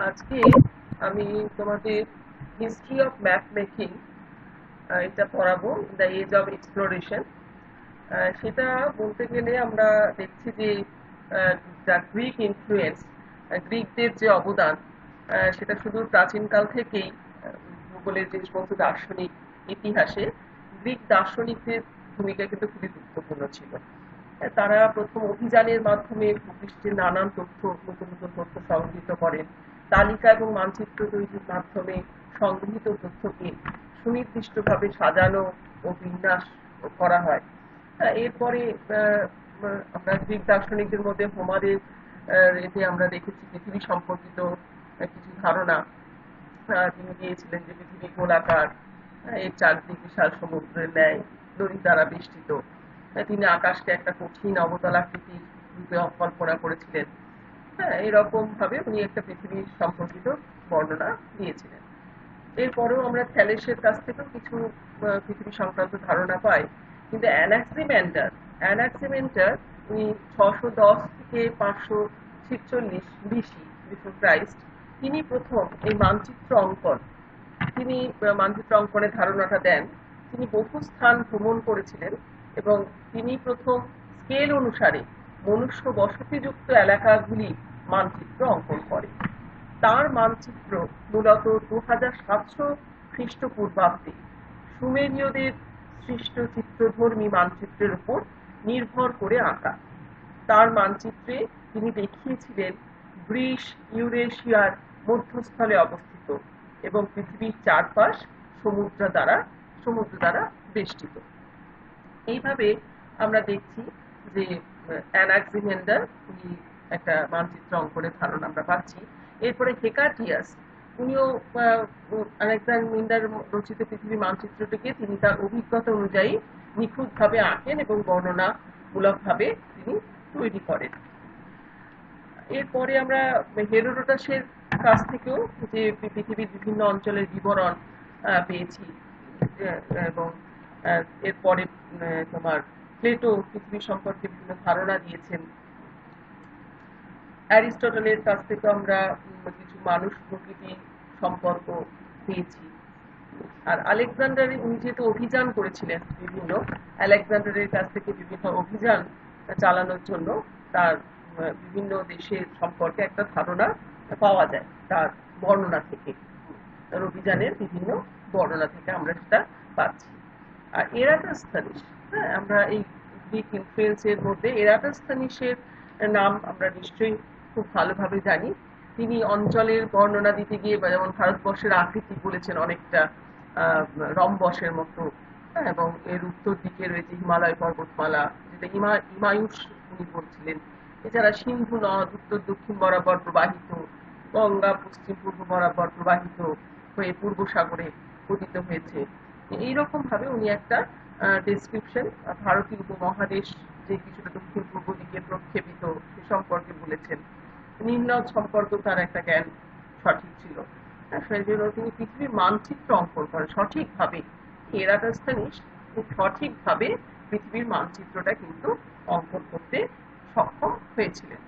আজকে আমি তোমাদের হিস্ট্রি অফ ম্যাপ মেকিং এটা পড়াবো, দ্য এজ অফ এক্সপ্লোরেশন। সেটা বলতে গেলে আমরা দেখছি যে দ্য গ্রিক ইনফ্লুয়েন্স, গ্রিকদের যে অবদান, সেটা শুধু প্রাচীনকাল থেকেই ভূগোলের যে সমস্ত দার্শনিক ইতিহাসে গ্রিক দার্শনিকদের ভূমিকা কিন্তু খুবই গুরুত্বপূর্ণ ছিল। তারা প্রথম অভিযানের মাধ্যমে ভূপৃষ্ঠের নানান তথ্য, নতুন নতুন তথ্য সংগৃহীত করেন। তালিকা এবং মানচিত্র তৈরির মাধ্যমে সংগৃহীত তথ্যকে সুনির্দিষ্টভাবে সাজানো ও বিন্যাস করা হয়। এরপরে আমরা গ্রিক দার্শনিকদের মধ্যে হোমারের এতে আমরা দেখেছি পৃথিবী সম্পর্কিত কিছু ধারণা। তিনি দিয়েছিলেন যে পৃথিবী গোলাকার, এর চারদিক বিশাল সমুদ্রের ন্যায় দড়ি দ্বারা বেষ্টিত। তিনি আকাশকে একটা কঠিন অবতলাকৃতির রূপে কল্পনা করেছিলেন। এরকম ভাবে উনি একটা পৃথিবী সম্পর্কিত বর্ণনা দিয়েছিলেন। এরপরেও আমরা থ্যালেসের কাছ থেকেও কিছু পৃথিবী সংক্রান্ত ধারণা পাই। কিন্তু অ্যানাক্সিমেন্ডার উনি 610 থেকে 546 বিসি বিফোর ক্রাইস্ট, তিনি প্রথম এই মানচিত্র অঙ্কন, তিনি মানচিত্র অঙ্কনের ধারণাটা দেন। তিনি বহু স্থান ভ্রমণ করেছিলেন এবং তিনি প্রথম স্কেল অনুসারে মনুষ্য বসতিযুক্ত এলাকাগুলি মানচিত্র অঙ্কন করেন। তার মানচিত্র মূলত 2700 খ্রিস্টপূর্বাব্দে সুমেরীয়দের সৃষ্ট চিত্রধর্মী মানচিত্রের উপর নির্ভর করে আঁকা। তার মানচিত্রে তিনি দেখিয়েছিলেন গ্রিস ইউরেশিয়ার মধ্যস্থলে অবস্থিত এবং পৃথিবীর চারপাশ সমুদ্র দ্বারা বেষ্টিত। এইভাবে আমরা দেখছি যে অ্যানাক্সিমেন্ডার উনি একটা মানচিত্র অঙ্কনের ধারণা আমরা পাচ্ছি। এরপরে হেকাটিয়াস, উনিও আলেকজান্ডার রচিত পৃথিবী মানচিত্রটিকে তিনি তার অভিজ্ঞতা অনুযায়ী নিখুঁতভাবে আঁকেন এবং বর্ণনামূলকভাবে তিনি তৈরি করেন। এরপরে আমরা হেরোডোটাসের কাছ থেকেও যে পৃথিবীর বিভিন্ন অঞ্চলের বিবরণ পেয়েছি এবং এরপরে তোমার প্লেটো পৃথিবী সম্পর্কে বিভিন্ন ধারণা দিয়েছেন। অ্যারিস্টটলের কাছ থেকে আমরা কিছু মানুষ প্রকৃতি সম্পর্ক পেয়েছি। আর আলেকজান্ডার উনি যেহেতু অভিযান করেছিলেন বিভিন্ন, আলেকজান্ডারের কাছ থেকে বিভিন্ন অভিযান চালানোর জন্য তার বিভিন্ন দেশের সম্পর্কে একটা ধারণা পাওয়া যায় তার বর্ণনা থেকে, তার অভিযানের বিভিন্ন বর্ণনা থেকে আমরা সেটা পাচ্ছি। আর এরাটোস্থানিস, আমরা এই গ্রিক ইনফ্লুয়েন্সের মধ্যে এরাটোস্থানিসের নাম আমরা নিশ্চয়ই খুব ভালোভাবে জানি। তিনি অঞ্চলের বর্ণনা দিতে গিয়ে যেমন ভারতবর্ষের আকৃতি বলেছেন অনেকটা রম্বসের মতো, এবং এর উত্তর দিকে রয়েছে হিমালয় পর্বতমালা, যেটা হিমায়ুষ উনি বলছিলেন। এছাড়া সিন্ধু নদ উত্তর দক্ষিণ বরাবর প্রবাহিত, গঙ্গা পশ্চিম পূর্ব বরাবর প্রবাহিত হয়ে পূর্ব সাগরে পতিত হয়েছে। এইরকম ভাবে উনি একটা ডেসক্রিপশন ভারতীয় উপমহাদেশ যে কিছুটা দক্ষিণ পূর্ব দিকে প্রক্ষেপিত সে সম্পর্কে বলেছেন। নিম্নদ সম্পর্কে তার একটা জ্ঞান সঠিক ছিল। সেই জন্য তিনি পৃথিবীর মানচিত্র অঙ্কন করেন সঠিকভাবে। এরাটোস্থানিস খুব সঠিকভাবে পৃথিবীর মানচিত্রটা কিন্তু অঙ্কন করতে সক্ষম হয়েছিলেন।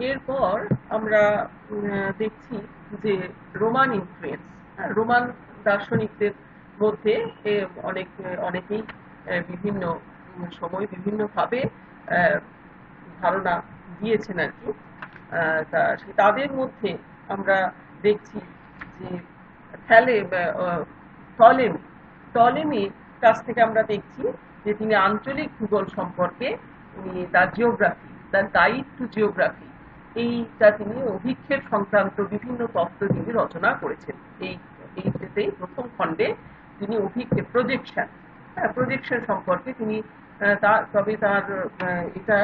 এরপর আমরা দেখছি যে রোমান ইনফ্লুয়েন্স, রোমান দার্শনিকদের মধ্যে অনেকেই বিভিন্ন সময় বিভিন্নভাবে ধারণা দিয়েছেন আর কি। তাদের মধ্যে আমরা দেখছি যে টলেমির কাছ থেকে আমরা দেখছি যে তিনি আঞ্চলিক ভূগোল সম্পর্কে তার জিওগ্রাফি, তার গাইড টু জিওগ্রাফি, এইটা তিনি অভিক্ষেপ সংক্রান্ত বিভিন্ন তত্ত্ব তিনি রচনা করেছেন। এইটাতেই প্রথম খণ্ডে তিনি অভিক্ষেপ প্রজেকশন সম্পর্কে তিনি তবে তার এটা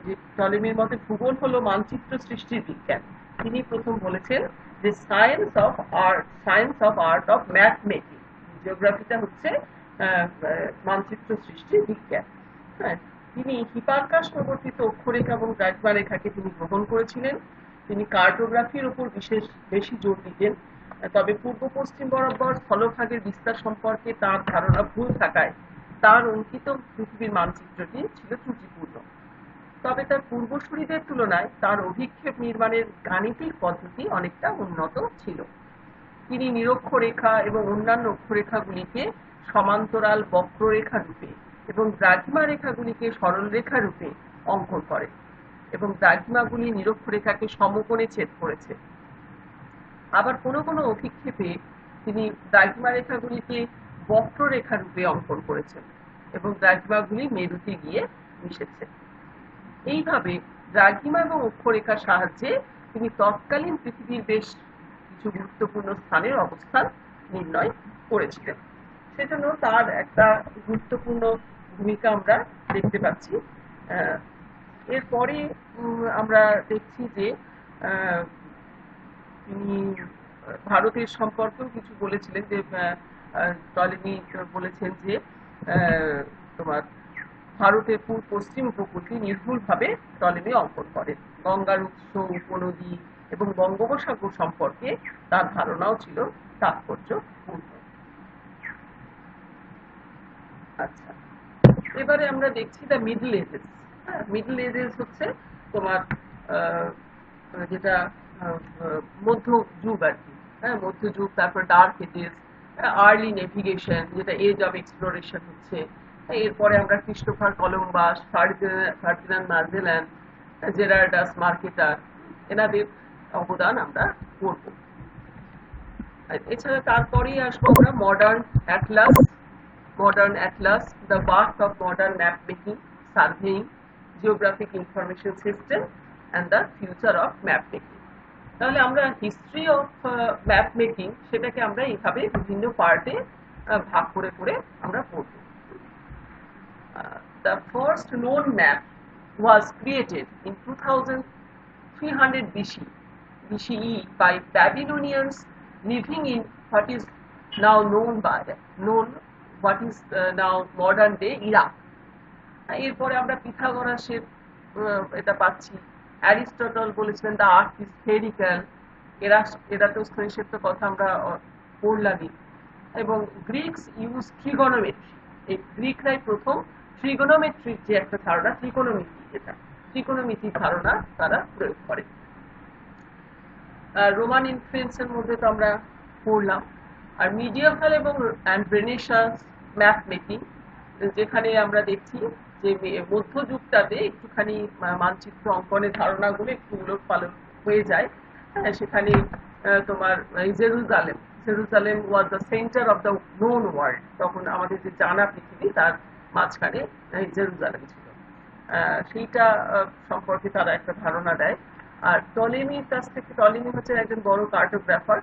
যে টলেমির মতে ভূগোল হলো মানচিত্র সৃষ্টির বিজ্ঞান। তিনি প্রথম বলেছেন যে science of art of map making, জিওগ্রাফিটা হচ্ছে মানচিত্র সৃষ্টির বিজ্ঞান। তিনি হিপারকাস প্রবর্তিত অক্ষরেখা এবং দ্রাঘিমারেখাকে তিনি গ্রহণ করেছিলেন। তিনি কার্টোগ্রাফির উপর বেশি জোর দিতেন। তবে পূর্ব পশ্চিম বরাবর স্থলভাগের বিস্তার সম্পর্কে তার ধারণা ভুল থাকায় তার অঙ্কিত পৃথিবীর মানচিত্রটি ছিল ত্রুটিপূর্ণ। তবে তার পূর্বসূরীদের তুলনায় তার অভিক্ষেপ নির্মাণের গাণিতিক পদ্ধতি অনেকটা উন্নত ছিল। তিনি নিরক্ষরেখা এবং অন্যান্য অক্ষরেখাগুলিকে সমান্তরাল বক্ররেখা রূপে এবং দ্রাঘিমা রেখাগুলিকে সরলরেখা রূপে অঙ্কন করেন এবং দ্রাঘিমাগুলি নিরক্ষরেখাকে সমকোণে ছেদ করেছে। আবার কোনো কোনো অভিক্ষেপে তিনি দ্রাঘিমা রেখাগুলিকে বক্ররেখা রূপে অঙ্কন করেছেন এবং দ্রাঘিমাগুলি মেরুতে গিয়ে মিশেছে। এইভাবে দ্রাঘিমা এবং অক্ষরেখার সাহায্যে তিনি তৎকালীন পৃথিবীর বেশ কিছু গুরুত্বপূর্ণ স্থানের অবস্থান নির্ণয় করেছিলেন। সেজন্য তার একটা গুরুত্বপূর্ণ ভূমিকা আমরা দেখতে পাচ্ছি। এরপরে আমরা দেখছি যে তিনি ভারতের সম্পর্কেও কিছু বলেছিলেন, যে টলেমি বলেছেন যে তোমার ভারতের পূর্ব পশ্চিম উপকূলটি নির্ভুলভাবে টলেমি অঙ্কন করেন। গঙ্গার উৎস, উপনদী এবং বঙ্গোপসাগর সম্পর্কে তার ধারণাও ছিল তাৎপর্যপূর্ণ। আচ্ছা, এবারে আমরা দেখছি the middle ages. Middle ages হচ্ছে তোমার যেটা মধ্যযুগ আর কি, মধ্যযুগ, তারপর ডার্ক এজেস, আর্লি নেভিগেশন যেটা এজ অফ এক্সপ্লোরেশন হচ্ছে। এরপরে আমরা Christopher Columbus, Ferdinand Magellan, Gerardus Mercator, এনাদের অবদান আমরা পড়ব। এছাড়া তারপরেই আসবো আমরা modern atlas, the birth of modern map making, surveying, geographic information system and the future of map making। তাহলে আমরা হিস্ট্রি অফ ম্যাপ মেকিং সেটাকে আমরা এইভাবে বিভিন্ন পার্টে ভাগ করে করে আমরা পড়ব। The first known map was created in 2300 BCE by Babylonians living in what is now now modern day Iraq। এরপরে আমরা পিথাগোরাসের এটা পাচ্ছি। অ্যারিস্টটল বলেছিলেন দ্য আর্থ ইজ স্ফেরিক্যাল, এরাটোস্থেনিসের তো কথা আমরা পড়লামই। এবং গ্রিকস ইউজ ট্রিগোনোমেট্রি, এই গ্রিকরাই প্রথম ট্রিগোনোমেট্রির যে একটা ধারণা, ত্রিকোণমিতির ধারণা তারা প্রয়োগ করে। রোমান ইনফ্লুয়েন্সের মধ্যে তো আমরা পড়লাম। আর মিডিয়েভাল এবং রেনেসাঁস ম্যাপ মেকিং, যেখানে আমরা দেখছি যে মধ্যযুগটাতে একটুখানি মানচিত্র অঙ্কনের ধারণাগুলো একটু উলটপালট হয়ে যায়। সেখানে তোমার Jerusalem was the centre of the known world, তখন আমাদের যে জানা পৃথিবী তার মাঝখানে জেরুজালেম ছিল, সেইটা সম্পর্কে তারা একটা ধারণা দেয়। আর টলেমির কাছ থেকে, টলেমি হচ্ছে একজন বড় কার্টোগ্রাফার,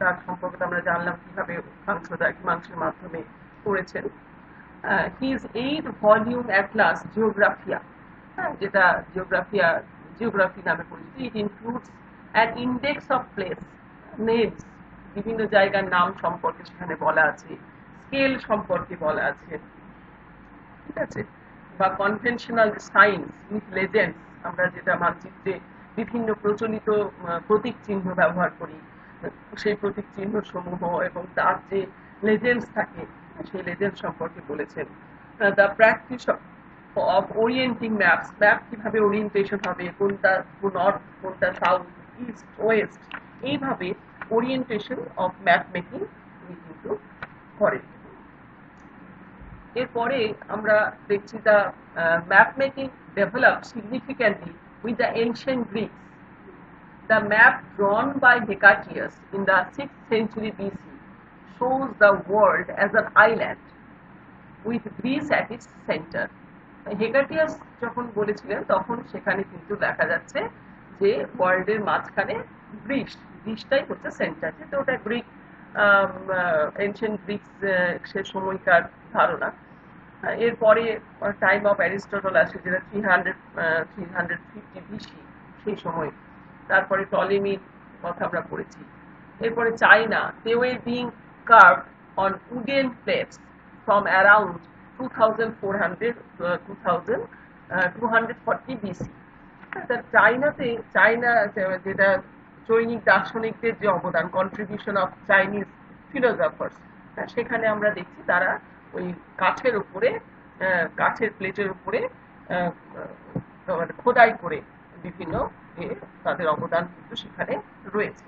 তার সম্পর্কে আমরা জানলাম কিভাবে অক্ষাংশের মাধ্যমে করেছেন। his 8-volume atlas Geographia, যেটা জিওগ্রাফি নামে পরিচিত, it includes an index of place names, বিভিন্ন জায়গার নাম সম্পর্কে সেখানে বলা আছে, স্কেল সম্পর্কে বলা আছে, ঠিক আছে, বা কনভেনশনাল সাইন্স উইথ লেজেন্ডস, আমরা যেটা মানচিত্রে বিভিন্ন প্রচলিত প্রতীক চিহ্ন ব্যবহার করি, সেই প্রতীক চিহ্ন সমূহ এবং তার যে লেজেন্ডস থাকে সেই লেজেন্ড সম্পর্কে বলেছেন। The practice of orienting maps, map কিভাবে ওরিয়েন্টেশন হবে, কোনটা নর্থ, কোনটা সাউথ, ইস্ট, ওয়েস্ট, এইভাবে ওরিয়েন্টেশন অফ ম্যাপ মেকিং কিন্তু করেন। এরপরে আমরা দেখছি the map making develop significantly with the ancient Greeks. The map drawn by Hecataeus in the 6th century BC shows the world as an island with Greece at its center. হেকাটিয়াস যখন বলেছিলেন তখন সেখানে কিন্তু দেখা যাচ্ছে যে ওয়ার্ল্ডের মাঝখানে গ্রিসটাই হচ্ছে সেন্টার, যেটা ওটা গ্রিক এনশিয়েন্ট গ্রিক্স সে সময়কার ধারণা। এরপরে টাইম অফ অ্যারিস্টটল আসে, যেটা 350 BC সেই সময়। তারপরে টলেমির কথা আমরা পড়েছি। এরপরে China, they were being carved on wooden plates from around 240 BC। China যেটা চৈনিক দার্শনিকদের যে অবদান, কন্ট্রিবিউশন অফ চাইনিজ ফিলোসফার্স, সেখানে আমরা দেখছি তারা ওই কাঠের প্লেটের উপরে মানে খোদাই করে বিভিন্ন তাদের অবদান কিন্তু সেখানে রয়েছে।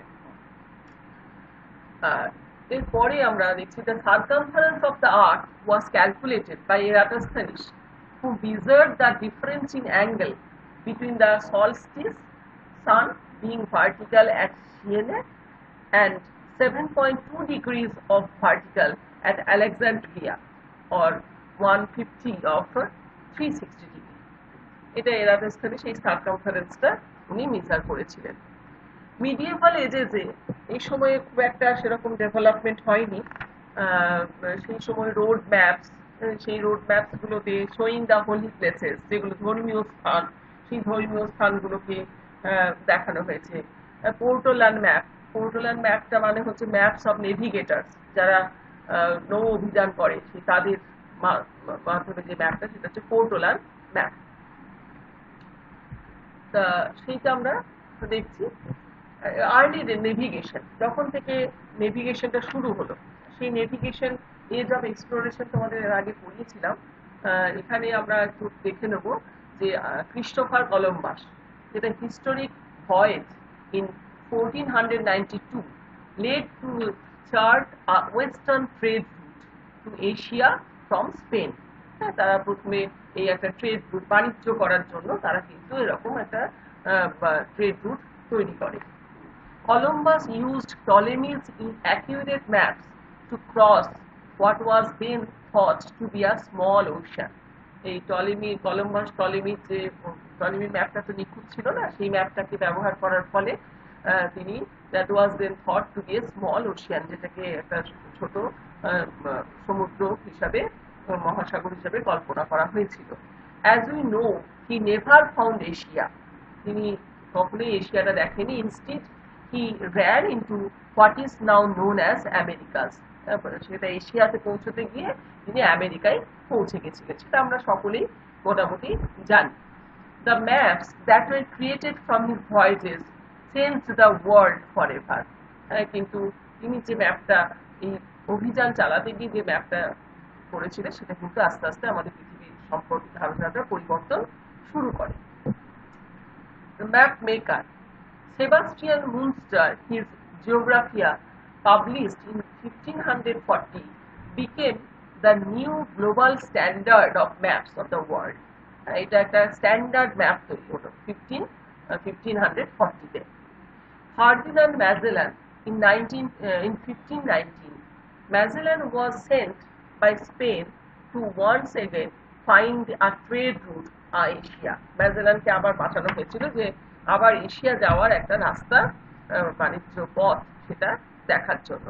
এরপরে আমরা দেখছি the circumference of the earth was calculated by Eratosthenes, who measured the difference in angle between the solstice sun being vertical at Siena and 7.2 degrees of vertical at Alexandria, or 150 of 360 degree. এটা Eratosthenes এই সার্কামফারেন্সটা উনি measure করেছিলেন। মিডিয়েভাল এজেসে এই সময়ে খুব একটা সেরকম development হয়নি। সেই সময় রোড ম্যাপস, সেই রোড ম্যাপস গুলোতে শোয়িং দ্য হোলি প্লেসেস, যেগুলো ধর্মীয় স্থান, সেই ধর্মীয় স্থানগুলোকে দেখানো হয়েছে। পোর্টোলান ম্যাপ, পোর্টোলান ম্যাপটা মানে হচ্ছে ম্যাপস অফ নেভিগেটার্স, যারা নৌ অভিযান করে সেই তাদের মাধ্যমে যে ম্যাপটা, সেটা হচ্ছে পোর্টোলান ম্যাপ। তা সেইটা আমরা দেখছি। আর্লি নেভিগেশন, যখন থেকে নেভিগেশনটা শুরু হলো, সেই নেভিগেশন এজ অফ এক্সপ্লোরেশন তোমাদের এর আগে পড়িয়েছিলাম। এখানে আমরা একটু দেখে নেব যে ক্রিস্টোফার কলম্বাস, যেটা historic voice in 1492 led to chart a western trade route to Asia from Spain. তারা প্রথমে এই একটা ট্রেড রুট, বাণিজ্য করার জন্য তারা কিন্তু এরকম একটা ট্রেড রুট তৈরি করে। Columbus used Ptolemy's inaccurate maps to cross what was then thought to be a small ocean. এই টলেমির ম্যাপটা তো নিখুঁত ছিল না, সেই ম্যাপটাকে ব্যবহার করার ফলে তিনি that was then thought to be a small ocean, যেটাকে একটা ছোট সমুদ্র হিসাবে, মহাসাগর হিসাবে কল্পনা করা হয়েছিল। As we know, he never found Asia. তিনি কখনোই এশিয়াটা দেখেনি। Instead, he ran into what is now known as Americas. সেটা এশিয়াতে পৌঁছতে গিয়ে তিনি আমেরিকায় পৌঁছে গেছিলেন, সেটা আমরা সকলেই মোটামুটি জানি। The maps that were created from his voyages changed the world forever. কিন্তু তিনি যে ম্যাপটা, এই অভিযান চালাতে গিয়ে যে ম্যাপটা করেছিলেন, সেটা কিন্তু আস্তে আস্তে আমাদের পৃথিবীর সম্পর্কে ধারণাটা পরিবর্তন শুরু করে। The map maker Sebastian Munster, his Geographia, published in 1540, became the new global standard of maps of the world. এটা একটা স্ট্যান্ডার্ড ম্যাপ তৈরি হলো 1540-তে। Ferdinand Magellan in 1519, Magellan was sent by Spain to once again find a trade route Asia. ম্যাজেলানকে আবার পাঠানো হয়েছিল যে আবার Asia যাওয়ার একটা রাস্তা, বাণিজ্য পথ, সেটা দেখার জন্য।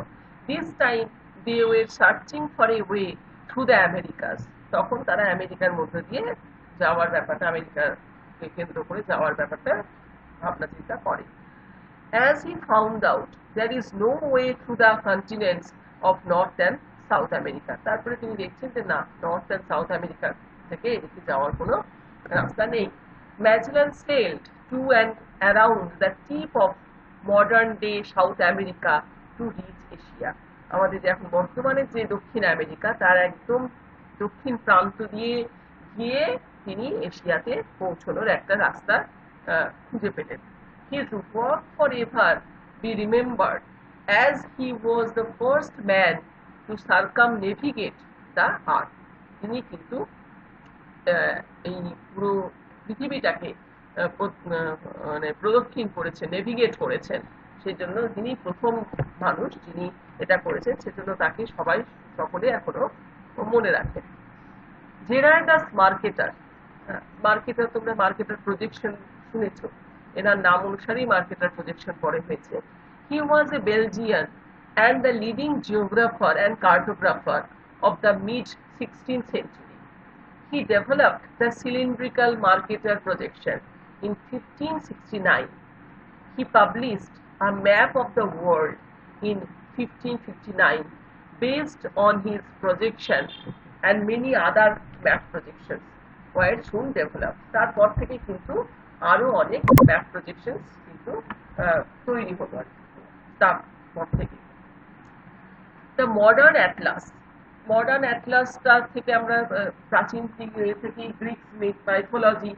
This time they were searching for a way through the Americas. তখন তারা আমেরিকার মধ্যে দিয়ে যাওয়ার ব্যাপারটা, আমেরিকাকে কেন্দ্র করে যাওয়ার ব্যাপারটা ভাবনা চিন্তা করে। As he found out there is no way through the continents of North and South America. তারপরে তিনি দেখছেন যে না, নর্থ এন্ড সাউথ আমেরিকা থেকে এদিকে যাওয়ার কোনো রাস্তা নেই। Magellan sailed to and around the tip of modern day South America to reach Asia. আমাদের যে এখন বর্তমানে যে দক্ষিণ আমেরিকা, তার একদম দক্ষিণ প্রান্ত দিয়ে গিয়ে তিনি এশিয়াতে পৌঁছানোর একটা রাস্তা খুঁজে পেলেন। His work forever be remembered, as he was the first man to circumnavigate the earth. তিনি কিন্তু এই পুরো পৃথিবীটাকে মানে প্রদক্ষিণ করেছেন, নেভিগেট করেছেন, সেই জন্য তিনি প্রথম মানুষ যিনি এটা করেছেন, সেজন্য তাকে সবাই সকলে এখনো মনে রাখেন। জেরার্ডাস মার্কেটার, মার্কেটার তোমরা মার্কেটার প্রজেকশন শুনেছো, এনার নাম অনুসারেই মার্কেটার প্রজেকশন পরে হয়েছে। He was a Belgian and the leading geographer and cartographer of the mid-16th century. He developed the cylindrical Mercator projection in 1569. He published a map of the world in 1559 based on his projection, and many other map projections were soon developed. তারপর থেকে কিন্তু আরো অনেক map projections কিন্তু তৈরি হলো তারপর থেকে। The modern atlas, মডার্ন অ্যাটলাসটা থেকে আমরা প্রাচীন থেকে গ্রিক মাইথোলজি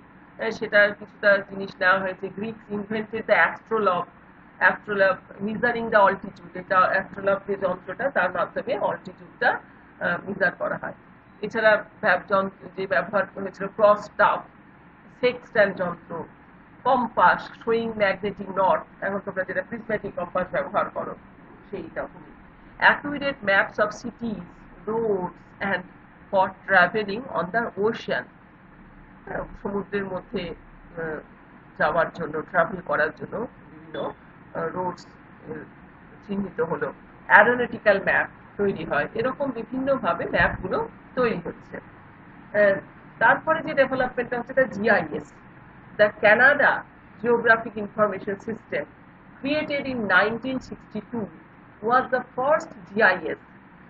সেটার কিছুটা জিনিস নেওয়া হয়েছে। Greeks invented the astrolabe measuring the altitude. এটা অ্যাস্ট্রোলাব যে যন্ত্রটা তার মাধ্যমে অল্টিটিউডটা মেজার করা হয়। এছাড়া যে ব্যবহার হয়েছিল ক্রস স্টাফ, সেক্সট্যান্ট যন্ত্র, কম্পাস শোয়িং ম্যাগনেটিক নর্থ, এখন তোমরা যেটা প্রিজমেটিক কম্পাস ব্যবহার করো সেই রকমই। Accurate maps of সিটিজ, roads and for travelling on the Ocean, সমুদ্রের মধ্যে যাওয়ার জন্য, ট্রাভেল করার জন্য বিভিন্ন রোডস চিহ্নিত হলো। অ্যারোনটিক্যাল ম্যাপ তৈরি হয়, এরকম বিভিন্ন ভাবে ম্যাপগুলো তৈরি হচ্ছে। তারপরে যে ডেভেলপমেন্টটা হচ্ছে the GIS, the Canada geographic information system, created in 1962, was the first GIS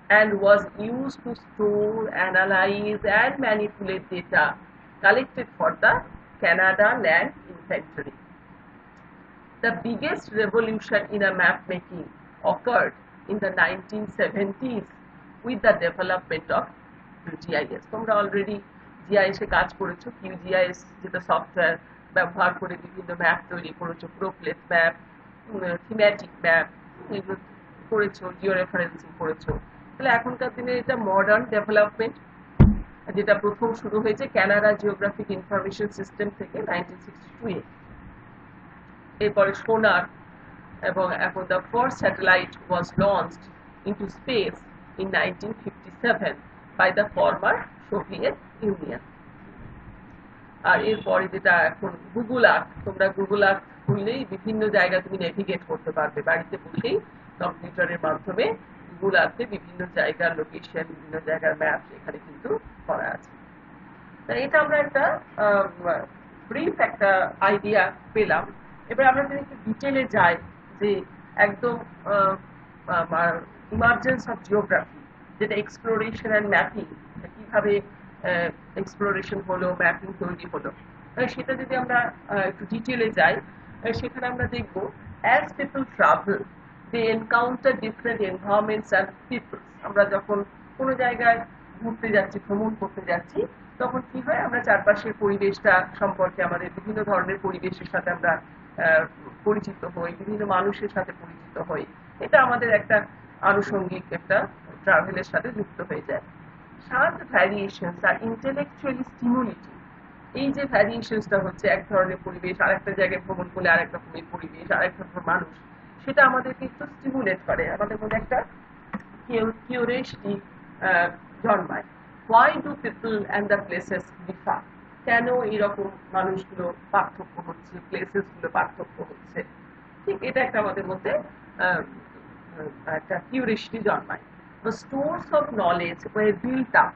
and was used to store, analyze and manipulate data collected for the Canada Land Inventory. The biggest revolution in map making occurred in the 1970s with the development of GIS. তোমরা already GIS এ কাজ করেছো। QGIS যেটা software ব্যবহার করে বিভিন্ন map তৈরি করেছো, প্রোপ্লেট map, thematic map এগুলো করেছো, জিও রেফারেন্সিং করেছো। তাহলে এখনকার দিনে এটা মডার্ন ডেভেলপমেন্ট, যেটা প্রথম শুরু হয়েছে কানাডা জিওগ্রাফিক ইনফরমেশন সিস্টেম থেকে 1962 এ। এরপরে সোনার এবং এখন the first satellite was launched into space in 1957 by the former Soviet Union. আর এরপরে যেটা এখন গুগল আর্থ, তোমরা গুগল আর্থ খুললেই বিভিন্ন জায়গা তুমি নেভিগেট করতে পারবে, বাড়িতে বসেই কম্পিউটারের মাধ্যমে গুগল আর্থে বিভিন্ন জায়গার লোকেশন, বিভিন্ন জায়গার ম্যাপ এখানে কিন্তু করা আছে। তাই এটা আমরা একটা ব্রিফ একটা আইডিয়া পেলাম। এবার আমরা যদি একটু ডিটেলে যাই যে একদম ইমার্জেন্স অফ জিওগ্রাফি, যেটা এক্সপ্লোরেশন অ্যান্ড ম্যাপিং, কিভাবে এক্সপ্লোরেশন হলো, ম্যাপিং তৈরি হলো, সেটা যদি আমরা একটু ডিটেলে যাই, সেখানে আমরা দেখব as people travel they encounter different environments and peoples. আমরা যখন কোনো জায়গায় ঘুরতে যাচ্ছি, ভ্রমণ করতে যাচ্ছি, তখন কি হয়, আমরা চারপাশের পরিবেশটা সম্পর্কে, আমাদের বিভিন্ন ধরনের পরিবেশের সাথে আমরা পরিচিত হই, বিভিন্ন মানুষের সাথে পরিচিত হই। এটা আমাদের একটা আনুষঙ্গিক একটা ট্রাভেলের সাথে যুক্ত হয়ে যায়। Such variations are intellectually stimulating. এই যে ভ্যারিয়েশনসটা হচ্ছে, এক ধরনের পরিবেশ আরেকটা জায়গায় ভ্রমণ করলে আরেকটা পরিবেশ, আরেকটা মানুষ, সেটা আমাদেরকে একটু স্টিমুলেট করে, আমাদের মধ্যে একটা কিউরিওসিটি জন্মায়। Why do people and the places differ? কেন এরকম মানুষগুলো পার্থক্য হচ্ছে, প্লেসেস গুলো পার্থক্য হচ্ছে, ঠিক এটা একটা আমাদের মধ্যে একটা কিউরিওসিটি জন্মায়। The stores of knowledge were built up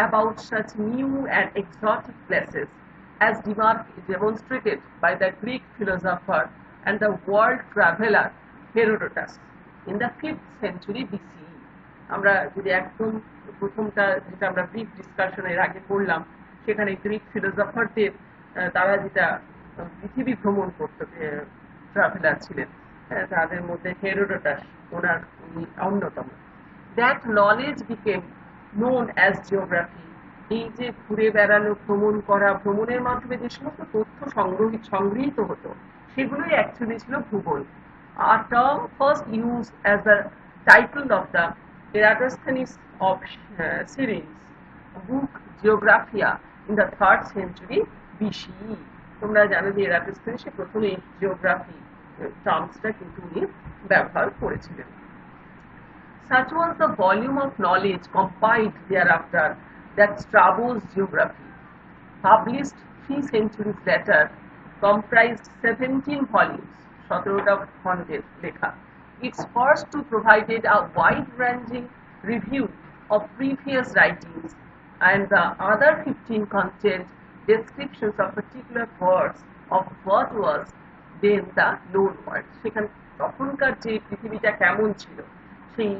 about such new and exotic places as demonstrated by the Greek philosopher and the world traveler Herodotus in the 5th century BCE. আমরা যদি একদম প্রথমটা যেটা আমরা ব্রিফ ডিসকাশনের আগে পড়লাম, সেখানে গ্রিক ফিলোসফারদের তারা যেটা পৃথিবী ভ্রমণ করতে ট্রাভেলার ছিলেন, তাদের মধ্যে হেরোডোটাস ওনার অন্যতম। That knowledge became known as geography. এই যে ঘুরে বেড়ানো, ভ্রমণ করা, ভ্রমণের মাধ্যমে যে সমস্ত তথ্য সংগৃহীত হতো, সেগুলোই অ্যাকচুয়ালি ছিল ভূগোল। A term first used as the title of the Eratosthenes of Syrians book Geographia in the 3rd century BCE. তোমরা জানো যে এরাটোস্থেনিস প্রথমে জিওগ্রাফি টার্মসটা কিন্তু উনি ব্যবহার করেছিলেন। Such was the volume of knowledge compiled thereafter that Strabo's geography, published 3 centuries later, comprised 17 volumes, 17টা খণ্ডের লেখা. Its first two provided a wide-ranging review of previous writings, and the other 15 contained descriptions of particular parts of what was then the known world. সেখানে তখনকার যে পৃথিবীটা কেমন ছিল, সেই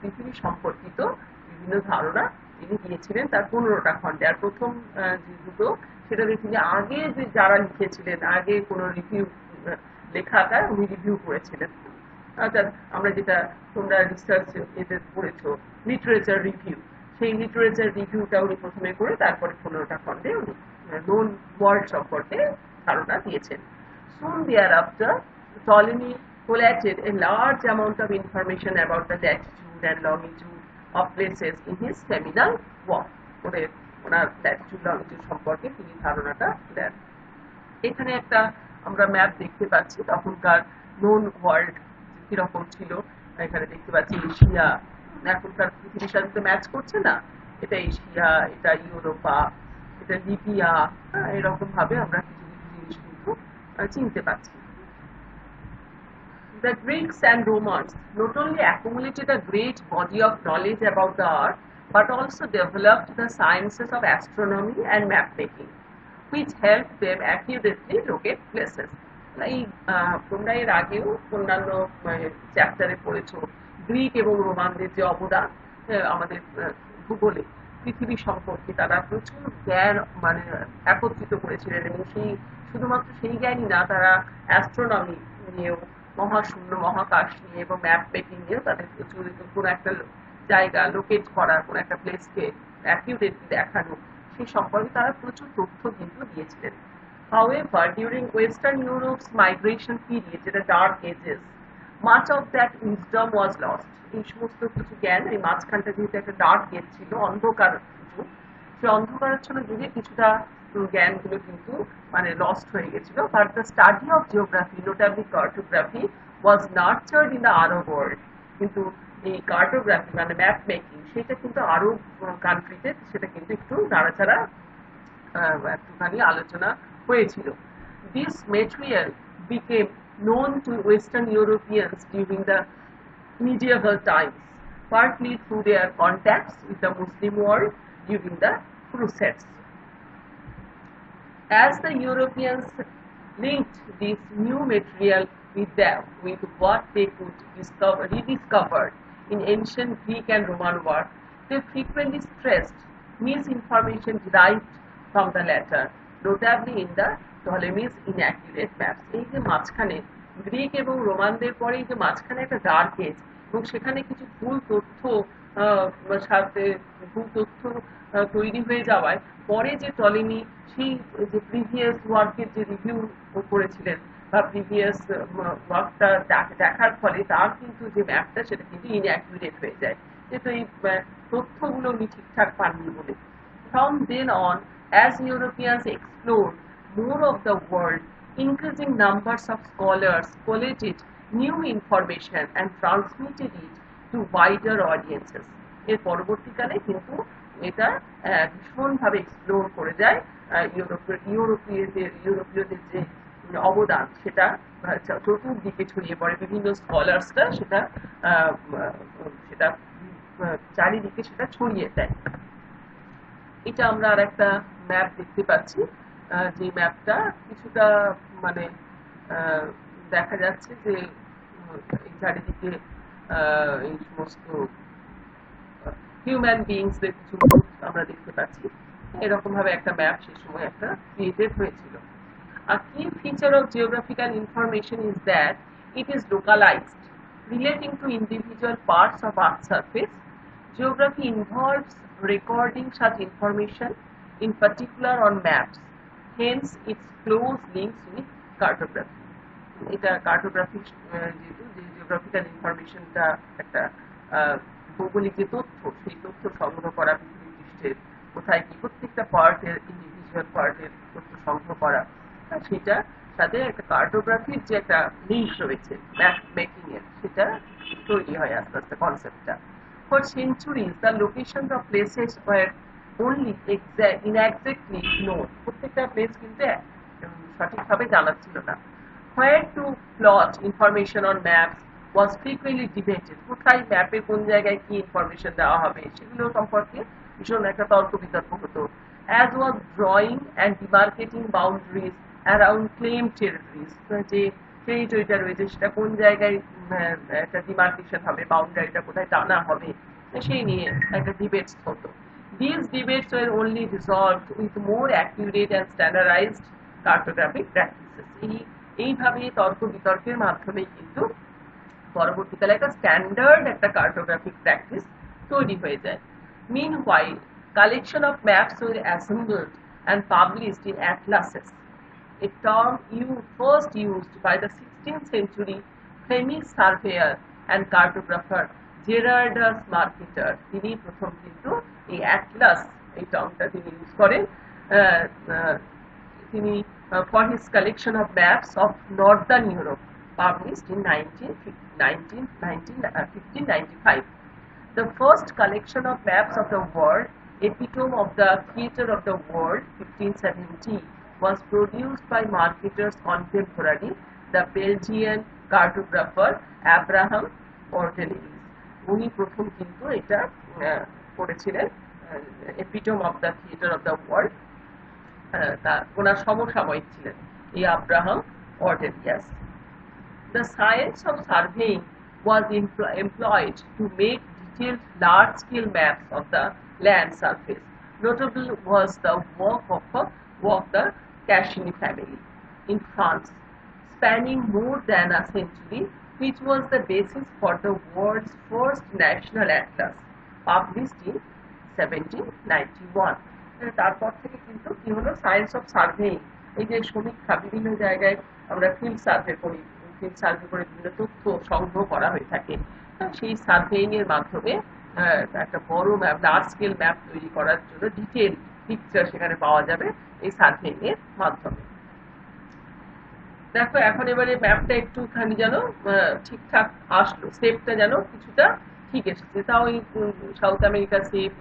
পৃথিবী সম্পর্কিত বিভিন্ন ধারণা তিনি দিয়েছিলেন তার 15টা খণ্ডে। আর প্রথম যে দুটো, সেটা তিনি আগে যে যারা লিখেছিলেন, আগে কোনো রিভিউ লেখাটা উনি রিভিউ করেছিলেন। অর্থাৎ আমরা যেটা তোমরা রিসার্চ এতে পড়েছো লিটারেচার রিভিউ, সেই লিটারেচার রিভিউটা উনি প্রথমে করে তারপরে 15টা খণ্ডে উনি known world সম্পর্কে ধারণা দিয়েছেন। Soon thereafter, Ptolemy collated a large amount of information about the latitude and longitude of places in his seminal work. ওনার ল্যাটিটিউড লংজিটিউড সম্পর্কে তিনি ধারণাটা দেন। এখানে একটা আমরা ম্যাপ দেখতে পাচ্ছি তখনকার নোন ওয়ার্ল্ড কিরকম ছিল। এখানে দেখতে পাচ্ছি এশিয়া, এখনকার পৃথিবীর সাথে তো ম্যাচ করছে না, এটা এশিয়া, এটা ইউরোপা, এটা লিবিয়া, এরকম ভাবে আমরা কিছু কিছু জিনিস কিন্তু চিনতে পাচ্ছি। The Greeks and Romans not only accumulated a great body of knowledge about the earth, but also developed the sciences of astronomy and map making, which helped them accurately locate places. তোমরা এর আগেও অন্যান্য চ্যাপ্টারে পড়েছো Greek এবং রোমানদের যে অবদান আমাদের ভূগোলে পৃথিবী সম্পর্কে তারা প্রচুর জ্ঞান মানে একত্রিত করেছিলেন, এবং সেই শুধুমাত্র সেই জ্ঞানই না, তারা অ্যাস্ট্রোনমি নিয়েও, মহাশূন্য মহাকাশ নিয়ে এবং ম্যাপ মেকিং নিয়েও তাদের প্রচুর কোনো একটা জায়গা লোকেট করা, কোনো একটা প্লেসকে অ্যাকিউরেটলি দেখানো, সেই সম্পর্কে তারা প্রচুর তথ্য কিন্তু দিয়েছিলেন। However, during Western Europe's migration period, যেটা dark ages, much of that wisdom was lost. এই সমস্ত কিছু জ্ঞান, এই মাঝখানটা যেহেতু একটা ডার্ক এজ ছিল, অন্ধকার যুগ, সেই অন্ধকারাচ্ছন্ন যুগে কিছুটা জ্ঞানগুলো কিন্তু মানে লস্ট হয়ে গেছিল। But the study of geography, notably cartography, was nurtured in the Arab world. কিন্তু এই কার্টোগ্রাফি মানে ম্যাপ মেকিং সেটা কিন্তু আরব কান্ট্রিতে সেটা কিন্তু একটু নাড়াচাড়া একটুখানি আলোচনা হয়েছিল। This material became known to Western Europeans during the medieval times, partly through their contacts with the Muslim world during the Crusades. As the Europeans linked this new material with what they could rediscover in ancient Greek and Roman work, they frequently stressed misinformation derived from the latter, notably in the Ptolemy's inaccurate maps. এই যে মাঝখানে Greek এবং রোমানদের পরে যে মাঝখানে একটা dark age, এবং সেখানে কিছু ভুল তথ্য সাথে ভুল তথ্য তৈরি হয়ে যাওয়ায় পরে যে টলেমি সেই যে প্রিভিয়াস ওয়ার্কের যে রিভিউ করেছিলেন বা প্রিভিয়াস ওয়ার্কটা দেখার ফলে তার কিন্তু যে ম্যাপটা সেটা কিন্তু ইনঅ্যাকুরেট হয়ে যায়, যেহেতু এই তথ্যগুলো উনি ঠিকঠাক পাননি বলে। From then on, as Europeans explored more of the world, increasing numbers of scholars collated new information and transmitted it to wider audiences. এর পরবর্তীকালে কিন্তু এটা ভীষণভাবে এক্সপ্লোর করে যায় ইউরোপীয়দের যে অবদান সেটা চতুর্দিকে ছড়িয়ে পড়ে, বিভিন্ন স্কলার্সরা সেটা সেটা চারিদিকে সেটা ছড়িয়ে দেয়। এটা আমরা আর একটা ম্যাপ দেখতে পাচ্ছি, যে ম্যাপটা কিছুটা মানে দেখা যাচ্ছে যে এই চারিদিকে এই সমস্ত হিউম্যান বিইংসদের কিছু গ্রুপ আমরা দেখতে পাচ্ছি। এরকম ভাবে একটা ম্যাপ সেই সময় একটা ক্রিয়েটেড হয়েছিল। A key feature of geographical information is that it is localized, relating to individual parts of Earth's surface. Geography involves recording such information, in particular on maps. Hence, its close links with cartography. এটা cartography যেহেতু যে geographical ইনফরমেশনটা একটা ভৌগোলিক যে তথ্য, সেই তথ্য সংগ্রহ করা পৃথিবীর পৃষ্ঠের কোথায় কি প্রত্যেকটা পার্টের ইন্ডিভিজুয়াল পার্টের তথ্য সংগ্রহ করা, সেটা সাথে একটা কার্টোগ্রাফির যে একটা লিঙ্ক রয়েছে ম্যাপ মেকিং এর, সেটা তৈরি হয় আস্তে আস্তে কনসেপ্টটা। For centuries, the locations of places were only inexactly known. প্রত্যেকটা প্লেস কিন্তু সঠিকভাবে জানা ছিল না। Where to plot information on maps was frequently debated. কোথায় ম্যাপে কোন জায়গায় কি ইনফরমেশন দেওয়া হবে সেগুলো সম্পর্কে ভীষণ একটা তর্ক বিতর্ক হতো। As was drawing and demarcating boundaries around claimed territories, যে টেরিটরিটা রয়েছে সেটা কোন জায়গায় একটা ডিমার্কেশন হবে, বাউন্ডারিটা কোথায় টানা হবে, সেই নিয়ে একটা ডিবেটস হতো। These debates were only resolved with more accurate and standardized cartographic practices. এইভাবে তর্ক বিতর্কের মাধ্যমে কিন্তু পরবর্তীকালে একটা স্ট্যান্ডার্ড একটা কার্টোগ্রাফিক প্র্যাকটিস তৈরি হয়ে যায়। Meanwhile, collection of maps were assembled and published in atlases, a term first used by the 16th century Flemish surveyor and cartographer Gerardus Mercator. তিনি প্রথম কিন্তু এই অ্যাটলাস এই টার্মটা তিনি ইউজ করেন তিনি for his collection of maps of northern Europe published in 1595. The first collection of maps of the world, epitome of the theatre of the world, 1570, was produced by Mercator's contemporary, the Belgian cartographer Abraham Ortelius. উনি প্রথম কিন্তু এটা করেছিলেন epitome of the theatre of the world. ওনার সমসাময়িক ছিলেন এই Abraham অর্টেলিয়াস। The science of surveying was employed to make detailed large-scale maps of the land surface. Notable was the work of the Cassini family in France, spanning more than a century, which was the basis for the world's first national atlas, published in 1791. তারপর থেকে কিন্তু কি হলো science of surveying, এই যে সমীক্ষা বিভিন্ন জায়গায় আমরা ফিল্ড সার্ভে করি, ফিল্ড সার্ভে করে বিভিন্ন তথ্য সংগ্রহ করা হয়ে থাকে, সেই সার্ভেইং এর মাধ্যমে একটা বড় ম্যাপ লার্জ স্কেল ম্যাপ তৈরি করার জন্য ডিটেল পিকচার সেখানে পাওয়া যাবে এই সার্ভেইং এর মাধ্যমে। দেখো এখন এবারে ম্যাপটা একটুখানি যেন ঠিকঠাক আসলো, শেপটা যেন কিছুটা ঠিক এসেছে, তাও এই South America shape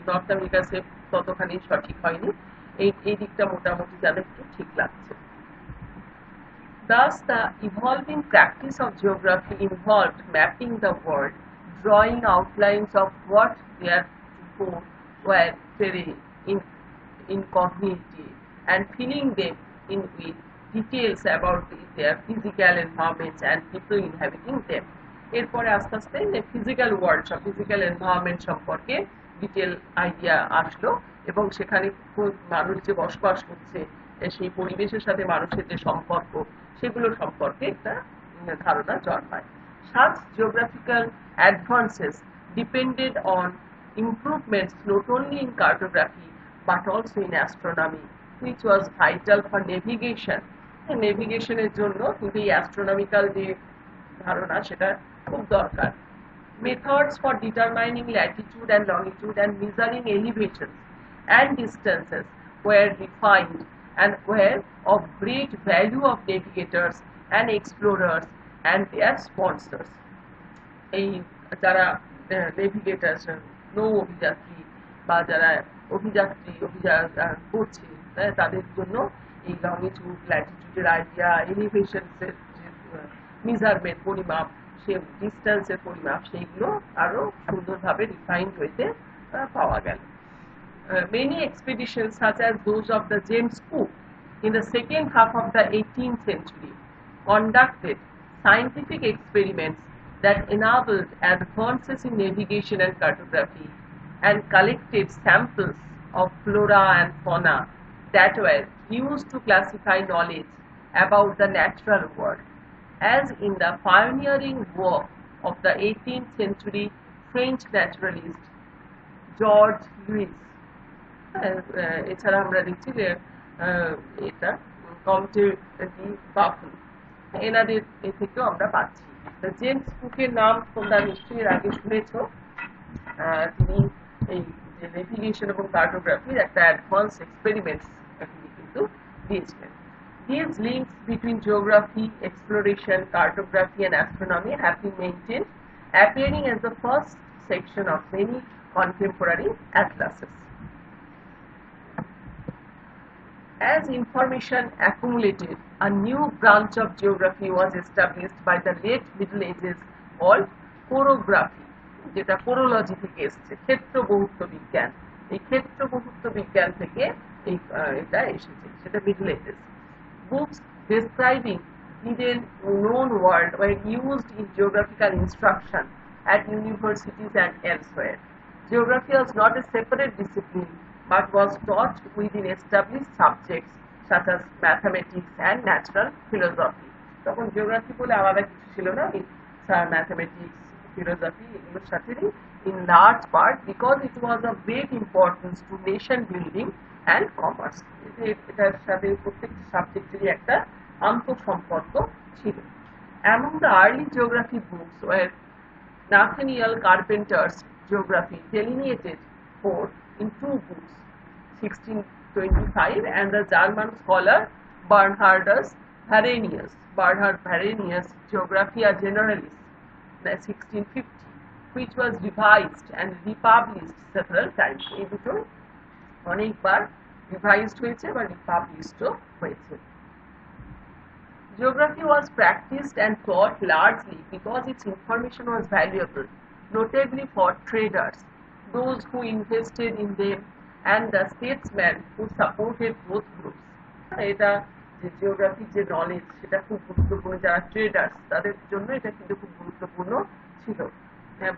North America shape ততখানি সঠিক হয়নি, এই দিকটা মোটামুটি যেন একটু ঠিক লাগছে। Thus, the evolving practice of geography involved mapping the world, drawing outlines of what theretofore were terrain incogniti, and filling them in with details about their physical environments and people inhabiting them. এরপরে আস্তে আস্তে physical world physical environment সম্পর্কে detail idea আসলো এবং সেখানে মানুষ যে বসবাস করছে সেই পরিবেশের সাথে মানুষের যে সম্পর্ক সেগুলো সম্পর্কে একটা ধারণা জন্মায়। Such geographical advances depended on improvements not only in cartography but also in astronomy, which was vital for navigation. নেভিগেশনের জন্য কিন্তু এই অ্যাস্ট্রোনমিক্যাল যে ধারণা সেটা খুব দরকার। Methods for determining latitude and longitude and measuring elevations and distances were refined and were of great value of navigators and explorers and their sponsors. এই যারা নেভিগেটরস নৌ অভিযাত্রী বা যারা অভিযাত্রী করছে তাদের জন্য এই লংিটিউড ল্যাটিটিউডের আইডিয়া, এলিভেশনসের মেজারমেন্ট পরিমাপ, সে ডিস্টেন্সের পরিমাপ, সেইগুলো আরো সুন্দরভাবে রিফাইন্ড হইতে পাওয়া গেল। Many expeditions such as those of the James Cook in the second half of the 18th century conducted scientific experiments that enabled advances in navigation and cartography and collected samples of flora and fauna that were used to classify knowledge about the natural world. As in the pioneering work of the 18th century French naturalist Georges-Louis, এছাড়া আমরা দেখছি যে এটা comte Buffon, এনাদের থেকেও আমরা পাচ্ছি। James কুকের নাম তোমরা নিশ্চয়ই আগে শুনেছো, তিনি এই যে নেভিগেশন এবং কার্টোগ্রাফির একটা অ্যাডভান্স এক্সপেরিমেন্টস কিন্তু দিয়েছিলেন। These links between geography, exploration, cartography and astronomy have been maintained, appearing as the first section of many contemporary atlases. As information accumulated, a new branch of geography was established by the late Middle Ages called chorography, যেটা কোরোলজি থেকে এসেছে, ক্ষেত্র বহুত্ব বিজ্ঞান। এই ক্ষেত্র বহুত্ব বিজ্ঞান থেকে এটা এসেছে, সেটা middle ages. Books describing hidden known world were used in geographical instruction at universities and elsewhere. Geography was not a separate discipline but was taught within established subjects such as mathematics and natural philosophy. তখন geography বলে আলাদা কিছু ছিল না, mathematics, philosophy এগুলোর সাথে in large part because it was of great importance to nation building and commerce. এটার সাথে প্রত্যেকটি সাবজেক্টেরই একটা আন্তঃসম্পর্ক ছিল। Among the early geography books were Nathaniel Carpenter's geography delineated forth in two books, 1625, and the German scholar Bernhardus Varenius Geographia Generalis, 1650, which was revised and republished several times. এই দুটো অনেকবার revised হয়েছে বা রিপাবলিশডও হয়েছে। Geography was practiced and taught largely because its information was valuable, notably for traders, those who invested in them, and the statesmen who supported both groups. এটা যে জিওগ্রাফির যে knowledge সেটা খুব গুরুত্বপূর্ণ, যারা ট্রেডার্স তাদের জন্য এটা কিন্তু খুব গুরুত্বপূর্ণ ছিল।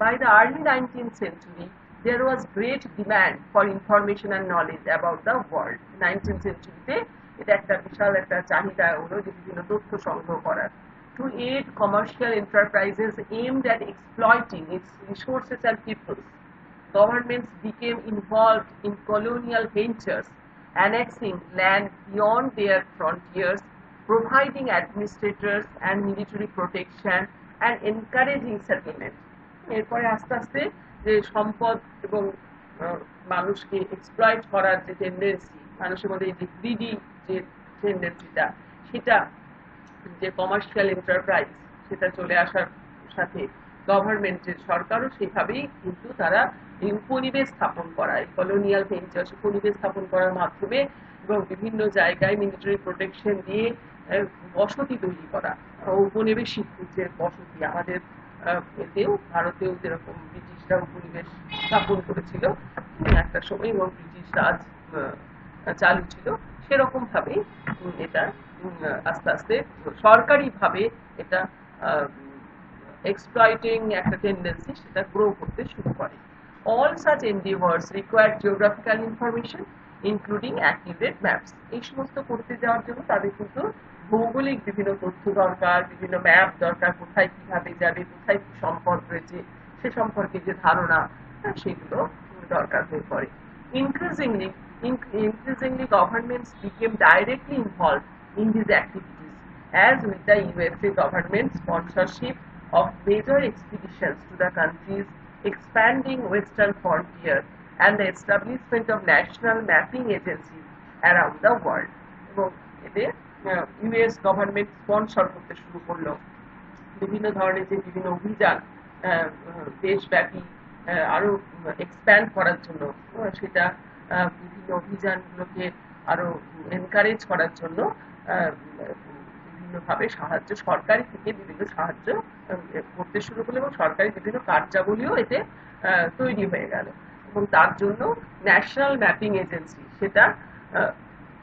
By the early 19th century, there was great demand for information and knowledge about the world. 19th century এটা একটা বিশাল একটা চাহিদা হলো যে বিভিন্ন তথ্য সংগ্রহ করার। To aid commercial enterprises aimed at exploiting its resources and peoples, governments became involved in colonial ventures, annexing land beyond their frontiers, providing administrators and military protection, and encouraging settlement. এরপরে আস্তে আস্তে যে সম্পদ এবং মানুষকে এক্সপ্লয়েট করার যে tendency, মানুষের মধ্যে যে গ্রিডি যে টেন্ডেন্সিটা, সেটা যে কমার্শিয়াল এন্টারপ্রাইজ সেটা চলে আসার সাথে গভর্নমেন্টের সরকারও সেভাবেই কিন্তু তারা এই উপনিবেশ স্থাপন করা, এই কলোনিয়াল ভেঞ্চার্স উপনিবেশ স্থাপন করার মাধ্যমে এবং বিভিন্ন জায়গায় মিলিটারি প্রোটেকশন দিয়ে বসতি তৈরি করা, উপনিবেশিক যে বসতি আমাদের এতেও ভারতেও যেরকম ব্রিটিশরা উপনিবেশ স্থাপন করেছিল একটা সময় এবং ব্রিটিশ রাজ চালু ছিল, সেরকম ভাবে এটা আস্তে আস্তে সরকারিভাবে এটা এক্সপ্লয়েটিং একটা টেন্ডেন্সি সেটা গ্রো করতে শুরু করে। All such endeavours require geographical information, including accurate maps. এই সমস্ত করতে যাওয়ার জন্য তাদের কিন্তু ভৌগোলিক বিভিন্ন তথ্য দরকার, বিভিন্ন ম্যাপ দরকার, কোথায় কিভাবে যাবে, কোথায় কি সম্পদ রয়েছে সে সম্পর্কে যে ধারণা সেগুলো দরকার হয়ে পড়ে। Increasingly governments became directly involved in these activities, as with the USA government sponsorship of major expeditions to the country's expanding western frontier and the establishment of national mapping agencies around the world. এবং এতে US government sponsor করতে শুরু করলো বিভিন্ন ধরনের যে বিভিন্ন অভিযান দেশব্যাপী আরো এক্সপ্যান্ড করার জন্য, সেটা বিভিন্ন অভিযানগুলোকে আরো এনকারেজ করার জন্য বিভিন্নভাবে সাহায্য সরকারি থেকে বিভিন্ন সাহায্য করতে শুরু করলো এবং সরকারি বিভিন্ন কার্যাবলীও এতে তৈরি হয়ে গেল এবং তার জন্য ন্যাশনাল ম্যাপিং এজেন্সি, সেটা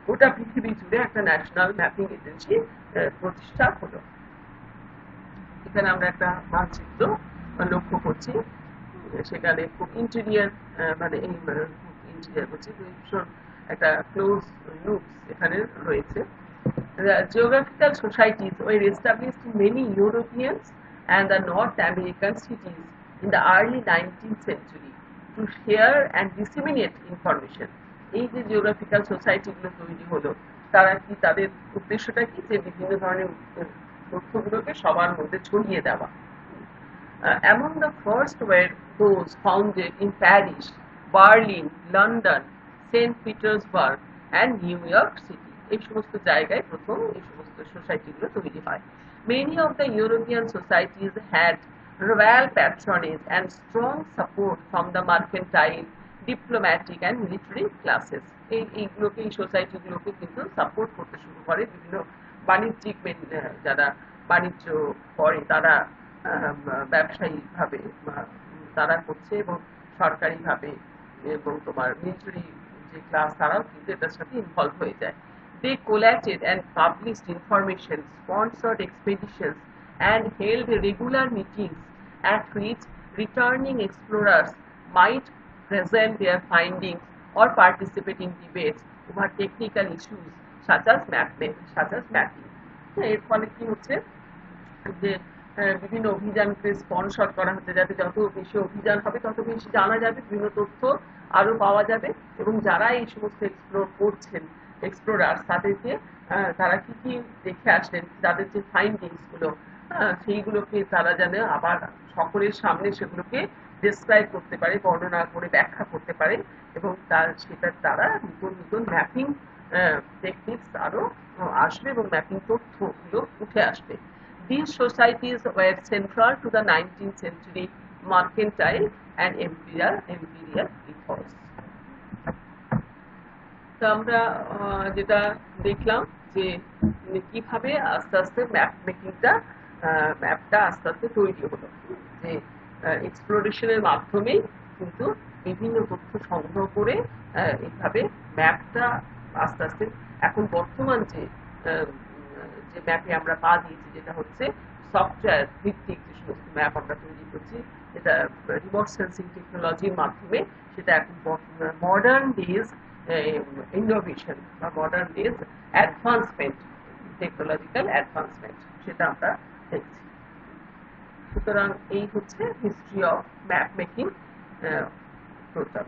গোটা পৃথিবী জুড়ে একটা ন্যাশনাল ম্যাপিং এজেন্সি প্রতিষ্ঠা হলো। এখানে আমরা একটা মানচিত্র লক্ষ্য করছি, সেখানে খুব ইন্টেরিয়ার মানে এই ইন্টেরিয়ার করছি ভীষণ একটা ক্লোজ লুকস এখানে রয়েছে। The geographical societies were established in many European and the North American cities in the early 19th century to share and disseminate information. এই যে জিওগ্রাফিক্যাল সোসাইটিগুলো তৈরি হলো, তারা কি তাদের উদ্দেশ্যটা কি, যে বিভিন্ন ধরনের তথ্যগুলোকে সবার মধ্যে ছড়িয়ে দেওয়া। Among the first were those founded in Paris, Berlin, London, St. Petersburg and New York City. এই সমস্ত জায়গায় প্রথম এই সমস্ত সোসাইটিগুলো তৈরি হয়। Many of the European societies had royal patronage and strong support from the mercantile, diplomatic and military classes. এইগুলোকে এই সোসাইটিগুলোকে কিন্তু সাপোর্ট করতে শুরু করে বিভিন্ন বাণিজ্যিক যারা বাণিজ্য করে তারা ব্যবসায়িকভাবে তারা করছে এবং সরকারিভাবে এবং তোমার মিলিটারি যে ক্লাস তারাও কিন্তু এটার সাথে ইনভলভ হয়ে যায়। They collated and published information, sponsored expeditions, and held regular meetings at which returning explorers might present their findings or participate in debates over technical issues such as mapping. এর ফলে কি হচ্ছে যে বিভিন্ন অভিযানকে স্পন্সর করা হচ্ছে, যাতে যত বেশি অভিযান হবে তত বেশি জানা যাবে, বিভিন্ন তথ্য আরো পাওয়া যাবে, এবং যারা এই সমস্ত এক্সপ্লোর করছেন, এক্সপ্লোরার, তাদেরকে তারা কি কি দেখে আসলেন, তাদের যে ফাইন্ডিংস গুলো সেইগুলোকে তারা যেন আবার সকলের সামনে সেগুলোকে ডেসক্রাইব করতে পারে, বর্ণনা করে ব্যাখ্যা করতে পারে, এবং সেটার দ্বারা নতুন নতুন ম্যাপিং টেকনিক্স আরো আসবে এবং ম্যাপিং তথ্যগুলো উঠে আসবে। These societies were central to the 19th century mercantile and imperial ethos. তো আমরা যেটা দেখলাম যে কিভাবে আস্তে আস্তে ম্যাপ মেকিংটা, ম্যাপটা আস্তে আস্তে তৈরি হলো, যে এক্সপ্লোরেশনের মাধ্যমেই কিন্তু বিভিন্ন তথ্য সংগ্রহ করে এইভাবে ম্যাপটা আস্তে আস্তে এখন বর্তমান যে যে ম্যাপে আমরা পা দিয়েছি, যেটা হচ্ছে সফটওয়্যার ভিত্তিক যে সমস্ত ম্যাপ আমরা তৈরি করছি, যেটা রিমোট সেন্সিং টেকনোলজির মাধ্যমে, সেটা এখন মডার্ন ডেজ ইনোভেশন বা modern days advancement, technological advancement, সেটা আমরা দেখছি। সুতরাং এই হচ্ছে history of map making total.